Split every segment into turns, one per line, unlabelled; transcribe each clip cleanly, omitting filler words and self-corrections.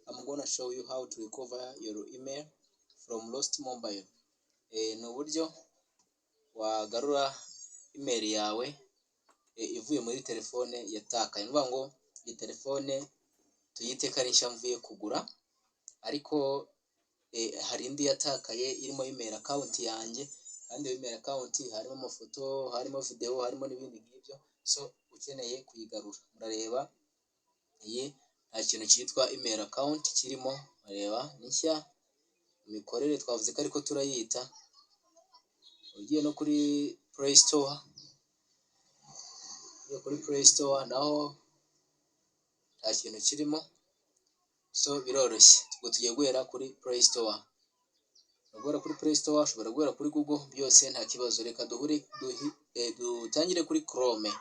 I'm gonna show you how to recover your email from lost mobile. Ni uburyo wagarura email yawe ivuye muri telefone yatakaye. Ni ukuvuga ngo iyi telefone tuyite ko ari nshya mvuye kugura, ariko hari indi yatakaye irimo email account yanjye, kandi iyo email account harimo amafoto, harimo video, harimo n'ibindi nk'ibyo. So ukeneye kuyigarura, murareba iyi nta kintu cyitwa email account kirimo, murareba ni nshya, imikorere twavuze ko ariko turayita. Ugiye no kuri Play Store, naho nta kintu kirimo. So biroroshye, ubwo tugiye guhera kuri Play Store. Guhera kuri Play Store, ushobora guhera kuri Google, byose nta kibazo. Reka dutangire kuri Chrome,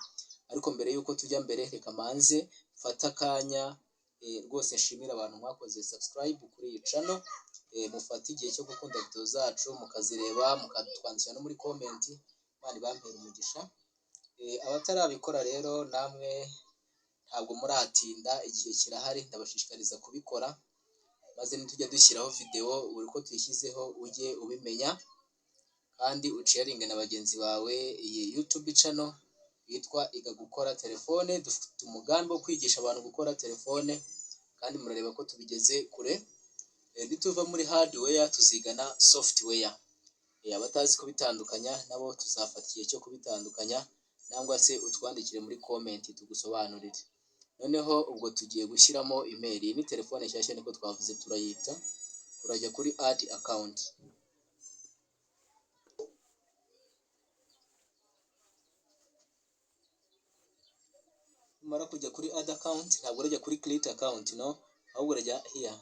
ariko mbere yuko tujya mbere, reka manze mfata akanya rwose nshimira abantu mwakoze subscribe kuri iyi channel. Mufate igihe cyo gukunda video zacu, mukazireba, mukatwandikira no muri comment. Imana ibampere umugisha. Abatarabikora rero namwe ntabwo muratinda, igihe kirahari, ndabashishikariza kubikora, maze nitujya dushyiraho video buri ko tuyishyizeho ujye ubimenya, kandi ucaringe na bagenzi bawe. Iyi YouTube channel yitwa Iga Gukora Telefone. Dufite umugambi wo kwigisha abantu gukora telefone, kandi murareba ko tubigeze kure. Nituva muri hardware tuzigana software. Abatazi kubitandukanya nabo tuzafata igihe cyo kubitandukanya, nangwa se utwandikire muri comment tugusobanurire. Noneho ubwo tugiye gushyiramo email. Ni telefone nshyashya niko twavuze turayita. Turajya kuri add account. Mara kujya kuri add account, ntabwo urajya kuri create account, no, ahubwo urajya here,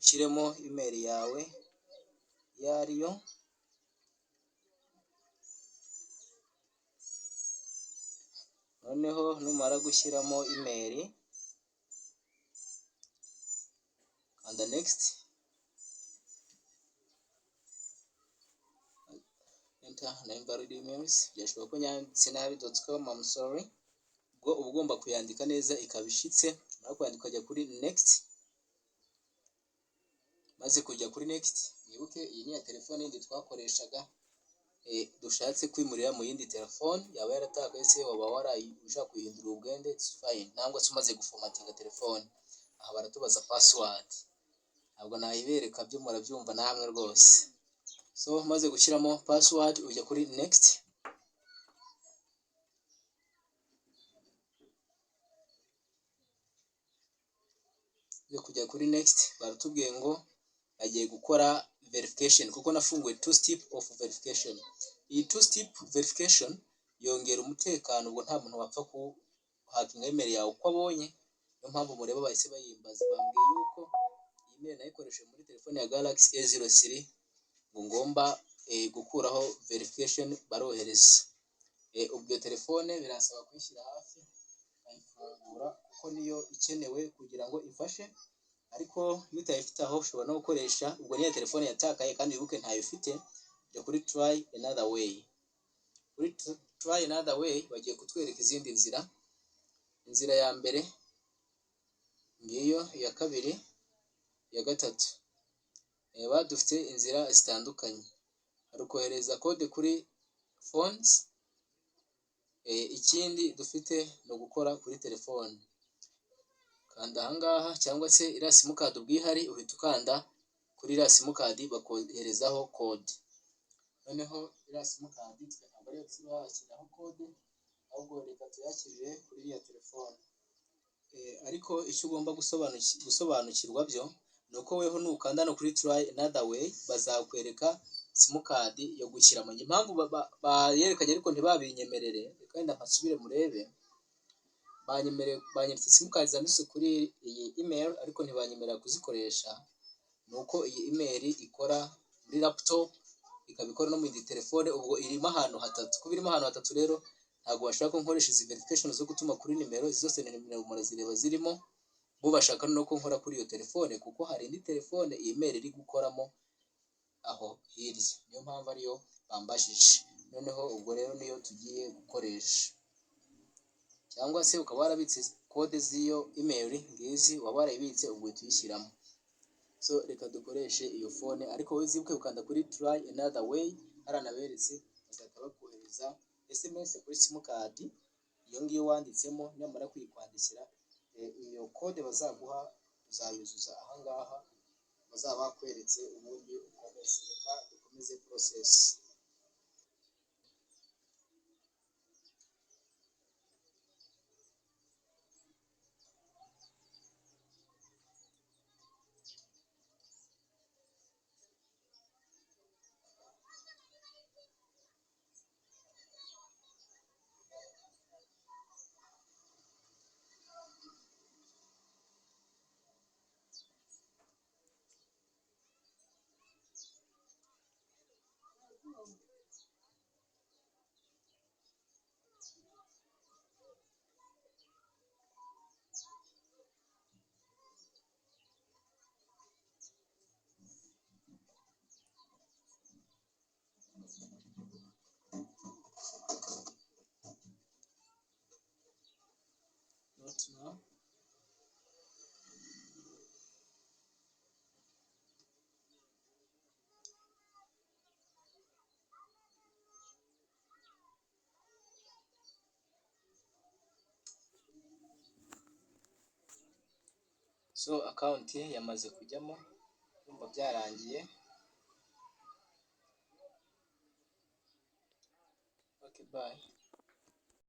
ushyiremo email yawe yariyo. Noneho numara gushyiramo email, kanda next, enter na invalid emails. Byashoboka ko nyanditse nabi.com, I'm sorry. Ubwo uba ugomba kuyandika neza ikabishitse. Mara kwandika ukajya kuri next, maze kujya kuri next, mwibuke iyi ni ya telefone yindi twakoreshaga, dushatse kwimurira mu yindi telefone. Yaba yaratakaye se waba ushaka kuyihindura ubwende, it's fine. Nangwa se umaze guformatinga telefone, aha baratubaza password, ntabwo nayibereka, byo murabyumva namwe rwose. So maze gushyiramo password ujya kuri next. Kujya kuri next, baratubwiye ngo agiye gukora verification, kuko nafunguye 2 step of verification. Iyi 2 step verification yongera umutekano, ubwo nta muntu wapfa kuhakinga email yawe uko abonye. Niyo mpamvu mureba bahise bayimbaza, bambwiye yuko iyi email nayikoresheje muri telefone ya Galaxy A03, ngo ngomba gukuraho verification barohereza. Ubwo telefone birasaba kuyishyira hafi ayifungura, kuko niyo ikenewe kugira ngo ifashe. Ariko iyo utayifite aho, ushobora no gukoresha, ubwo niyo telefone yatakaye kandi wibuke ntayo ufite, jya kuri try another way. Kuri try another way bagiye kutwereka izindi nzira. Inzira ya mbere ngiyo, iya kabiri, iya gatatu. Dufite inzira zitandukanye. Hari kohereza code kuri phones, ikindi dufite no gukora kuri telefone. Kanda ahangaha, cyangwa se iriya simukadi ubwihari uhita ukanda kuri iriya simukadi bakoherezaho code. Noneho iriya simukadi ntabwo ariyo tuzashyiraho code, ahubwo reka tuyakirire kuri iriya telefone. Ariko icyo ugomba gusobanukirwa byo ni uko weho nukanda no kuri try another way, bazakwereka simukadi yo gushyiramo. Impamvu bayerekanye ariko ntibabinyemerere, reka wenda mpasubire murebe. Banyeretse simukadi zanditse kuri iyi email, ariko ntibanyemerera kuzikoresha. Nuko iyi email ikora muri laptop, ikabikora no mu telefone. Ubwo irimo ahantu hatatu. Kuba irimo ahantu hatatu rero, ntabwo bashaka ko nkoresha izi verification zo gutuma kuri nimero. Izi zose ni nimero murazireba zirimo, bo bashaka no ko nkora kuri iyo telefone, kuko hari indi telefone iyi email iri gukoramo aho hirya. Niyo mpamvu ariyo bambajije. Noneho ubwo rero niyo tugiye gukoresha. cyangwa se ukaba warabitse kode z'iyo email ngizi waba warayibitse ubwo uhita uyishyiramo. So reka dukoreshe iyo phone, ariko wowe uzibuke gukanda kuri try another way, hariya naberetse bazahita bakohereza SMS kuri simukadi iyo ngiyo wanditsemo, nyamara kuyikwandikira iyo kode bazaguha uzayuzuza ahangaha bazaba bakweretse, ubundi ukomeze. Reka dukomeze process. Not now. So account yamaze kujyamo, kumva byarangiye. Okay, bye.